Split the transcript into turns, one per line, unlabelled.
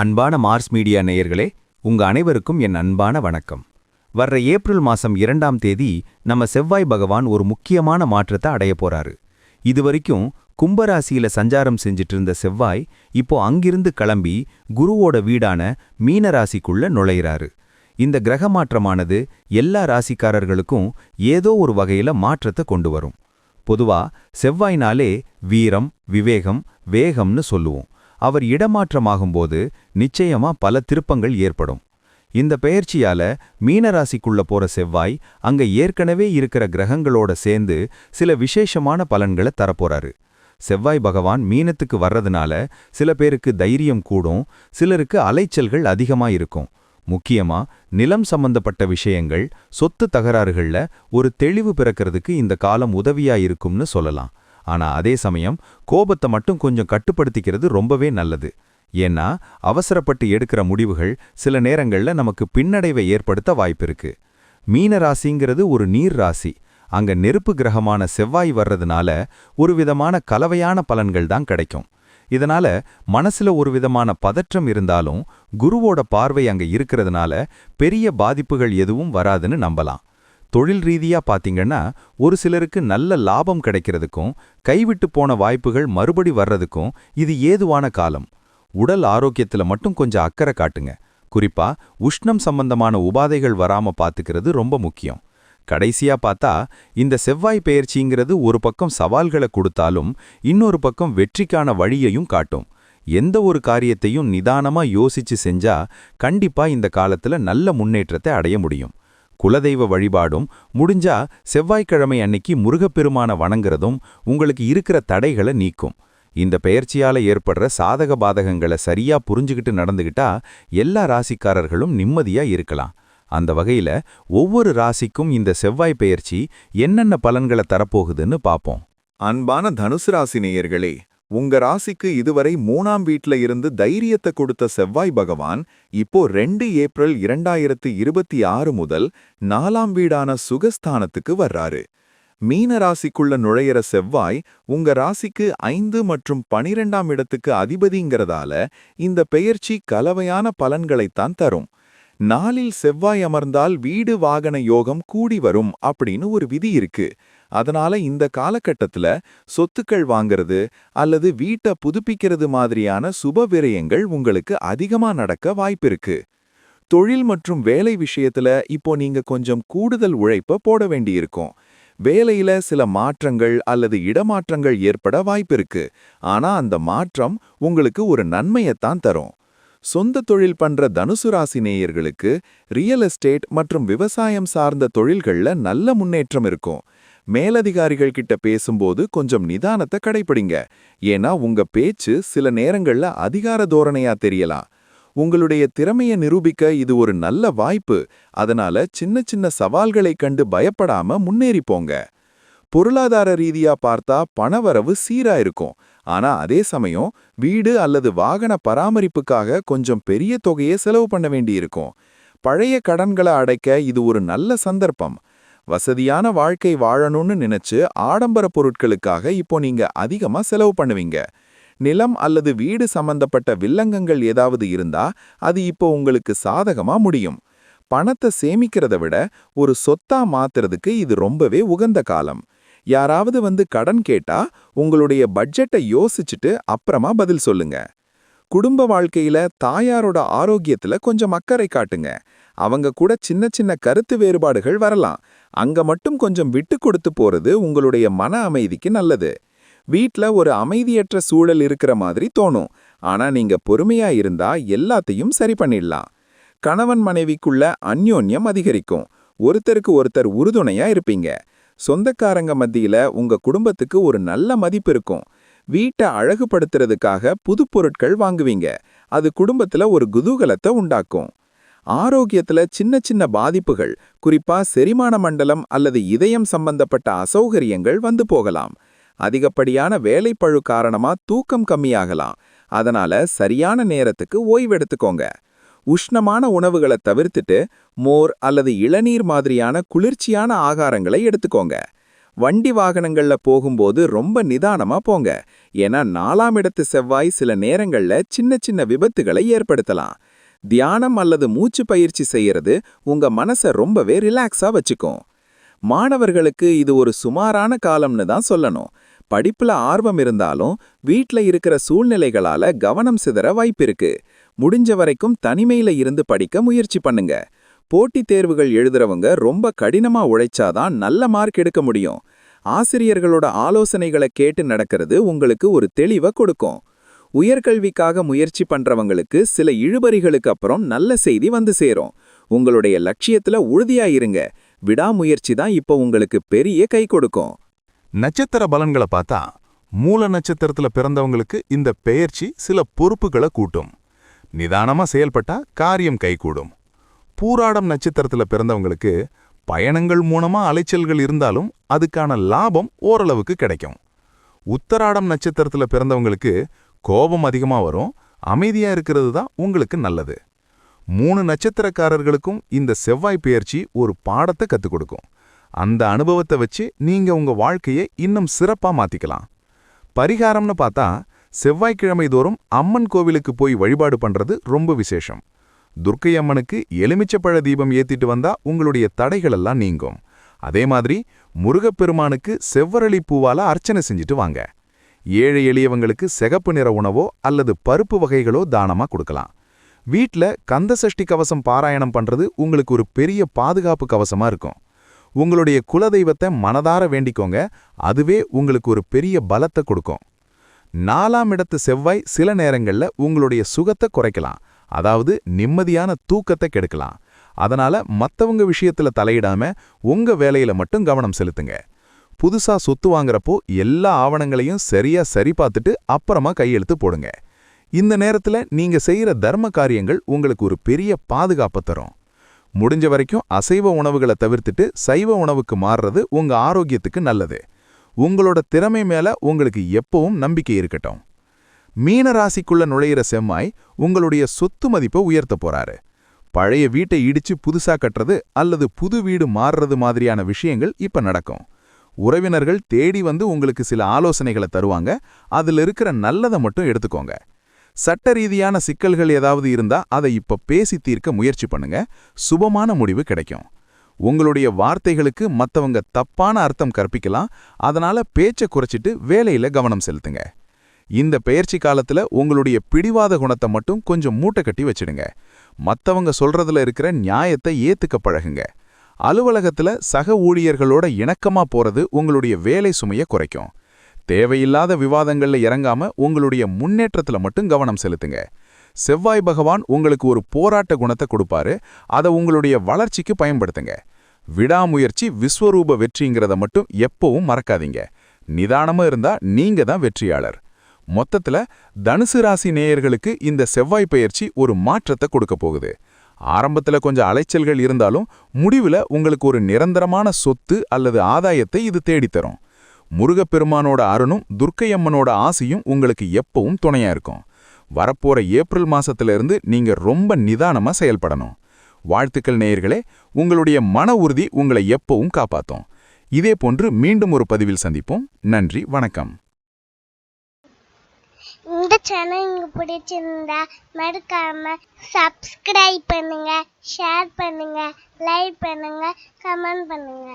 அன்பான Mars media நேயர்களே, உங்க அனைவருக்கும் என் அன்பான வணக்கம். வர்ற ஏப்ரல் மாசம் 2ஆம் தேதி நம்ம செவ்வாய் பகவான் ஒரு முக்கியமான மாற்றத்தை அடைய போறாரு. இதுவரைக்கும் கும்பராசியில சஞ்சாரம் செஞ்சிட்டு இருந்த செவ்வாய் இப்போ அங்கிருந்து கிளம்பி குருவோட வீடான மீன ராசிக்குள்ள நுழையிறாரு. இந்த கிரக மாற்றமானது எல்லா ராசிக்காரர்களுக்கும் ஏதோ ஒரு வகையில மாற்றத்தை கொண்டு வரும். பொதுவா செவ்வாய்னாலே வீரம், விவேகம், வேகம்னு சொல்லுவோம். அவர் இடமாற்றமாகும்போது நிச்சயமா பல திருப்பங்கள் ஏற்படும். இந்த பெயர்ச்சியால மீனராசிக்குள்ள போற செவ்வாய் அங்க ஏற்கனவே இருக்கிற கிரகங்களோட சேர்ந்து சில விசேஷமான பலன்களை தரப்போறாரு. செவ்வாய் பகவான் மீனத்துக்கு வர்றதுனால சில பேருக்கு தைரியம் கூடும், சிலருக்கு அலைச்சல்கள் அதிகமா இருக்கும். முக்கியமா நிலம் சம்பந்தப்பட்ட விஷயங்கள், சொத்து தகராறுகள்ல ஒரு தெளிவு பிறக்கிறதுக்கு இந்த காலம் உதவியா இருக்கும்னு சொல்லலாம். ஆனா அதே சமயம் கோபத்தை மட்டும் கொஞ்சம் கட்டுப்படுத்திக்கிறது ரொம்பவே நல்லது. ஏன்னா அவசரப்பட்டு எடுக்கிற முடிவுகள் சில நேரங்கள்ல நமக்கு பின்னடைவை ஏற்படுத்த வாய்ப்பிருக்கு. மீன ராசிங்கிறது ஒரு நீர் ராசி. அங்க நெருப்பு கிரகமான செவ்வாய் வர்றதுனால ஒரு விதமான கலவையான பலன்கள் தான் கிடைக்கும். இதனால மனசுல ஒரு விதமான பதற்றம் இருந்தாலும் குருவோட பார்வை அங்க இருக்கிறதுனால பெரிய பாதிப்புகள் எதுவும் வராதுன்னு நம்பலாம். தொழில் ரீதியா பாத்தீங்கன்னா ஒரு சிலருக்கு நல்ல லாபம் கிடைக்கிறதுக்கும் கைவிட்டு போன வாய்ப்புகள் மறுபடி வர்றதுக்கும் இது ஏதுவான காலம். உடல் ஆரோக்கியத்துல மட்டும் கொஞ்சம் அக்கறை காட்டுங்க. குறிப்பா உஷ்ணம் சம்பந்தமான உபாதைகள் வராம பாத்துக்கிறது ரொம்ப முக்கியம். கடைசியா பார்த்தா இந்த செவ்வாய் பெயர்ச்சிங்கிறது ஒரு பக்கம் சவால்களை கொடுத்தாலும் இன்னொரு பக்கம் வெற்றிக்கான வழியையும் காட்டும். எந்த ஒரு காரியத்தையும் நிதானமா யோசிச்சு செஞ்சா கண்டிப்பா இந்த காலத்துல நல்ல முன்னேற்றத்தை அடைய முடியும். குலதெய்வ வழிபாடும் முடிஞ்சா செவ்வாய்க்கிழமை அன்னைக்கு முருகப்பெருமான வணங்குறதும் உங்களுக்கு இருக்கிற தடைகளை நீக்கும். இந்த பெயர்ச்சியால ஏற்படுற சாதக பாதகங்களை சரியா புரிஞ்சுகிட்டு நடந்துகிட்டா எல்லா ராசிக்காரர்களும் நிம்மதியா இருக்கலாம். அந்த வகையில ஒவ்வொரு ராசிக்கும் இந்த செவ்வாய் பெயர்ச்சி என்னென்ன பலன்களை தரப்போகுதுன்னு பாப்போம்.
அன்பான தனுசு ராசி நேயர்களே, உங்க ராசிக்கு இதுவரை 3ஆம் வீட்ல இருந்து தைரியத்தை கொடுத்த செவ்வாய் பகவான் இப்போ 2 ஏப்ரல் 2026 முதல் 4ஆம் வீடான சுகஸ்தானத்துக்கு வர்றாரு. மீன ராசிக்குள்ள நுழையிற செவ்வாய் உங்க ராசிக்கு 5 மற்றும் 12ஆம் இடத்துக்கு அதிபதிங்கிறதால இந்த பெயர்ச்சி கலவையான பலன்களைத்தான் தரும். நாளில் செவ்வாய் அமர்ந்தால் வீடு வாகன யோகம் கூடி வரும் அப்படின்னு ஒரு விதி இருக்கு. அதனால இந்த காலகட்டத்துல சொத்துக்கள் வாங்கிறது அல்லது வீட்டை புதுப்பிக்கிறது மாதிரியான சுப விரயங்கள் உங்களுக்கு அதிகமா நடக்க வாய்ப்பிருக்கு. தொழில் மற்றும் வேலை விஷயத்துல இப்போ நீங்க கொஞ்சம் கூடுதல் உழைப்ப போட வேண்டியிருக்கும். வேலையில சில மாற்றங்கள் அல்லது இடமாற்றங்கள் ஏற்பட வாய்ப்பிருக்கு. ஆனா அந்த மாற்றம் உங்களுக்கு ஒரு நன்மையைத்தான் தரும். சொந்த தொழில் பண்ற தனுசு ராசி நேயர்களுக்கு ரியல் எஸ்டேட் மற்றும் விவசாயம் சார்ந்த தொழில்கள்ல நல்ல முன்னேற்றம் இருக்கும். மேலதிகாரிகள் கிட்ட பேசும்போது கொஞ்சம் நிதானத்தை கடைப்பிடிங்க. ஏன்னா உங்க பேச்சு சில நேரங்கள்ல அதிகார தோரணையா தெரியலாம். உங்களுடைய திறமையை நிரூபிக்க இது ஒரு நல்ல வாய்ப்பு. அதனால சின்ன சின்ன சவால்களை கண்டு பயப்படாம முன்னேறி போங்க. பொருளாதார ரீதியா பார்த்தா பணவரவு சீரா இருக்கும். ஆனா அதே சமயம் வீடு அல்லது வாகன பராமரிப்புக்காக கொஞ்சம் பெரிய தொகையை செலவு பண்ண வேண்டியிருக்கும். பழைய கடன்களை அடைக்க இது ஒரு நல்ல சந்தர்ப்பம். வசதியான வாழ்க்கை வாழணும்னு நினைச்சு ஆடம்பர பொருட்களுக்காக இப்போ நீங்க அதிகமா செலவு பண்ணுவீங்க. நிலம் அல்லது வீடு சம்பந்தப்பட்ட வில்லங்கங்கள் ஏதாவது இருந்தா அது இப்போ உங்களுக்கு சாதகமா முடியும். பணத்தை சேமிக்கிறத விட ஒரு சொத்தா மாத்துறதுக்கு இது ரொம்பவே உகந்த காலம். யாராவது வந்து கடன் கேட்டா உங்களுடைய பட்ஜெட்டை யோசிச்சுட்டு அப்புறமா பதில் சொல்லுங்க. குடும்ப வாழ்க்கையில தாயாரோட ஆரோக்கியத்துல கொஞ்சம் அக்கறை காட்டுங்க. அவங்க கூட சின்ன சின்ன கருத்து வேறுபாடுகள் வரலாம். அங்க மட்டும் கொஞ்சம் விட்டு கொடுத்து போறது உங்களுடைய மன அமைதிக்கு நல்லது. வீட்ல ஒரு அமைதியற்ற சூழல் இருக்கிற மாதிரி தோணும். ஆனா நீங்க பொறுமையா இருந்தா எல்லாத்தையும் சரி பண்ணிடலாம். கணவன் மனைவிக்குள்ள அந்யோன்யம் அதிகரிக்கும். ஒருத்தருக்கு ஒருத்தர் உறுதுணையா இருப்பீங்க. சொந்தக்காரங்க மத்தியில உங்க குடும்பத்துக்கு ஒரு நல்ல மதிப்பு இருக்கும். வீட்டை அழகுபடுத்துறதுக்காக புது பொருட்கள் வாங்குவீங்க. அது குடும்பத்துல ஒரு குதூகலத்தை உண்டாக்கும். ஆரோக்கியத்துல சின்ன சின்ன பாதிப்புகள், குறிப்பா செரிமான மண்டலம் அல்லது இதயம் சம்பந்தப்பட்ட அசௌகரியங்கள் வந்து போகலாம். அதிகப்படியான வேலைப்பழு காரணமா தூக்கம் கம்மியாகலாம். அதனால சரியான நேரத்துக்கு ஓய்வெடுத்துக்கோங்க. உஷ்ணமான உணவுகளை தவிர்த்துட்டு மோர் அல்லது இளநீர் மாதிரியான குளிர்ச்சியான ஆகாரங்களை எடுத்துக்கோங்க. வண்டி வாகனங்கள்ல போகும்போது ரொம்ப நிதானமா போங்க. ஏன்னா 4ஆம் இடத்து செவ்வாய் சில நேரங்கள்ல சின்ன சின்ன விபத்துகளை ஏற்படுத்தலாம். தியானம் அல்லது மூச்சு பயிற்சி செய்யறது உங்க மனசை ரொம்பவே ரிலாக்ஸா வச்சுக்கும். மாணவர்களுக்கு இது ஒரு சுமாரான காலம்னு தான் சொல்லணும். படிப்புல ஆர்வம் இருந்தாலும் வீட்ல இருக்கிற சூழ்நிலைகளால கவனம் சிதற வாய்ப்பிருக்கு. முடிஞ்ச வரைக்கும் தனிமையில இருந்து படிக்க முயற்சி பண்ணுங்க. போட்டித் தேர்வுகள் எழுதுறவங்க ரொம்ப கடினமா உழைச்சாதான் நல்ல மார்க் எடுக்க முடியும். ஆசிரியர்களோட ஆலோசனைகளை கேட்டு நடக்கிறது உங்களுக்கு ஒரு தெளிவை கொடுக்கும். உயர்கல்விக்காக முயற்சி பண்றவங்களுக்கு சில இழுபறிகளுக்கு அப்புறம் நல்ல செய்தி வந்து சேரும். உங்களுடைய லட்சியத்துல உறுதியா இருங்க. விடாமுயற்சி தான் இப்போ உங்களுக்கு பெரிய கை கொடுக்கும்.
நட்சத்திர பலன்களை பார்த்தா மூல நட்சத்திரத்துல பிறந்தவங்களுக்கு இந்த பெயர்ச்சி சில பொறுப்புகளை கூட்டும். நிதானமா செயல்பட்டா காரியம் கைகூடும். பூராடம் நட்சத்திரத்துல பிறந்தவங்களுக்கு பயணங்கள் மூலமா அலைச்சல்கள் இருந்தாலும் அதுக்கான லாபம் ஓரளவுக்கு கிடைக்கும். உத்தராடம் நட்சத்திரத்துல பிறந்தவங்களுக்கு கோபம் அதிகமா வரும். அமைதியா இருக்கிறது தான் உங்களுக்கு நல்லது. 3 நட்சத்திரக்காரர்களுக்கும் இந்த செவ்வாய் பெயர்ச்சி ஒரு பாடத்தை கத்துக் கொடுக்கும். அந்த அனுபவத்தை வச்சு நீங்க உங்க வாழ்க்கையை இன்னும் சிறப்பா மாத்திக்கலாம். பரிகாரம்னு பார்த்தா செவ்வாய்க்கிழமை தோறும் அம்மன் கோவிலுக்கு போய் வழிபாடு பண்றது ரொம்ப விசேஷம். துர்க்கை அம்மனுக்கு எலுமிச்சப்பழ தீபம் ஏத்திட்டு வந்தா உங்களுடைய தடைகளெல்லாம் நீங்கும். அதே மாதிரி முருகப்பெருமானுக்கு செவ்வரளி பூவால அர்ச்சனை செஞ்சுட்டு வாங்க. ஏழை எளியவங்களுக்கு சிகப்பு நிற உணவோ அல்லது பருப்பு வகைகளோ தானமா கொடுக்கலாம். வீட்ல கந்தசஷ்டி கவசம் பாராயணம் பண்றது உங்களுக்கு ஒரு பெரிய பாதுகாப்பு கவசமா இருக்கும். உங்களுடைய குலதெய்வத்தை மனதார வேண்டிக்கோங்க. அதுவே உங்களுக்கு ஒரு பெரிய பலத்தை கொடுக்கும். 4ஆம் இடத்து செவ்வாய் சில நேரங்கள்ல உங்களுடைய சுகத்தை குறைக்கலாம். அதாவது நிம்மதியான தூக்கத்தை கெடுக்கலாம். அதனால மத்தவங்க விஷயத்துல தலையிடாம உங்க வேலையில மட்டும் கவனம் செலுத்துங்க. புதுசா சொத்து வாங்குறப்போ எல்லா ஆவணங்களையும் சரியா சரி பார்த்துட்டு அப்புறமா கையெழுத்து போடுங்க. இந்த நேரத்துல நீங்க செய்யற தர்ம காரியங்கள் உங்களுக்கு ஒரு பெரிய பாதுகாப்பை தரும். முடிஞ்ச வரைக்கும் அசைவ உணவுகளை தவிர்த்துட்டு சைவ உணவுக்கு மாறுறது உங்க ஆரோக்கியத்துக்கு நல்லது. உங்களோட திறமை மேல உங்களுக்கு எப்பவும் நம்பிக்கை இருக்கட்டும். மீன ராசிக்குள்ள நுழையிற செவ்வாய் உங்களுடைய சொத்து மதிப்பை உயர்த்த போறாரு. பழைய வீட்டை இடிச்சு புதுசா கட்டுறது அல்லது புது வீடு மாறுறது மாதிரியான விஷயங்கள் இப்ப நடக்கும். உறவினர்கள் தேடி வந்து உங்களுக்கு சில ஆலோசனைகளை தருவாங்க. அதுல இருக்கிற நல்லதை மட்டும் எடுத்துக்கோங்க. சட்ட ரீதியான சிக்கல்கள் ஏதாவது இருந்தா அதை இப்ப பேசி தீர்க்க முயற்சி பண்ணுங்க. சுபமான முடிவு கிடைக்கும். உங்களுடைய வார்த்தைகளுக்கு மத்தவங்க தப்பான அர்த்தம் கற்பிக்கலாம். அதனால பேச்சை குறைச்சிட்டு வேலையில கவனம் செலுத்துங்க. இந்த பெயர்ச்சி காலத்துல உங்களுடைய பிடிவாத குணத்தை மட்டும் கொஞ்சம் மூட்டை கட்டி வச்சிடுங்க. மத்தவங்க சொல்றதுல இருக்கிற நியாயத்தை ஏத்துக்க பழகுங்க. அலுவலகத்துல சக ஊழியர்களோட இணக்கமா போறது உங்களுடைய வேலை சுமையை குறைக்கும். தேவையில்லாத விவாதங்கள்ல இறங்காம உங்களுடைய முன்னேற்றத்துல மட்டும் கவனம் செலுத்துங்க. செவ்வாய் பகவான் உங்களுக்கு ஒரு போராட்ட குணத்தை கொடுப்பாரு. அதை உங்களுடைய வளர்ச்சிக்கு பயன்படுத்துங்க. விடாமுயற்சி விஸ்வரூப வெற்றிங்கிறத மட்டும் எப்பவும் மறக்காதீங்க. நிதானமா இருந்தா நீங்க தான் வெற்றியாளர். மொத்தத்துல தனுசு ராசி நேயர்களுக்கு இந்த செவ்வாய் பெயர்ச்சி ஒரு மாற்றத்தை கொடுக்க போகுது. ஆரம்பத்துல கொஞ்சம் அலைச்சல்கள் இருந்தாலும் முடிவுல உங்களுக்கு ஒரு நிரந்தரமான சொத்து அல்லது ஆதாயத்தை இது தேடித்தரும். முருகப்பெருமானோட அருணும் துர்க்கையம்மனோட ஆசையும் உங்களுக்கு எப்பவும் துணையா இருக்கும். வரப்போற ஏப்ரல் மாசத்துல இருந்து நீங்க ரொம்ப நிதானமா செயல்படணும். வாழ்த்துக்கள் நேயர்களே. உங்களுடைய மன உறுதி உங்களை எப்பவும் காப்பாத்தும். இதே போன்று மீண்டும் ஒரு பதிவில் சந்திப்போம். நன்றி, வணக்கம்.
இந்த சேனல் உங்களுக்கு பிடிச்சிருந்தா மறக்காம சப்ஸ்கிரைப் பண்ணுங்க, ஷேர் பண்ணுங்க, லைக் பண்ணுங்க, கமெண்ட் பண்ணுங்க.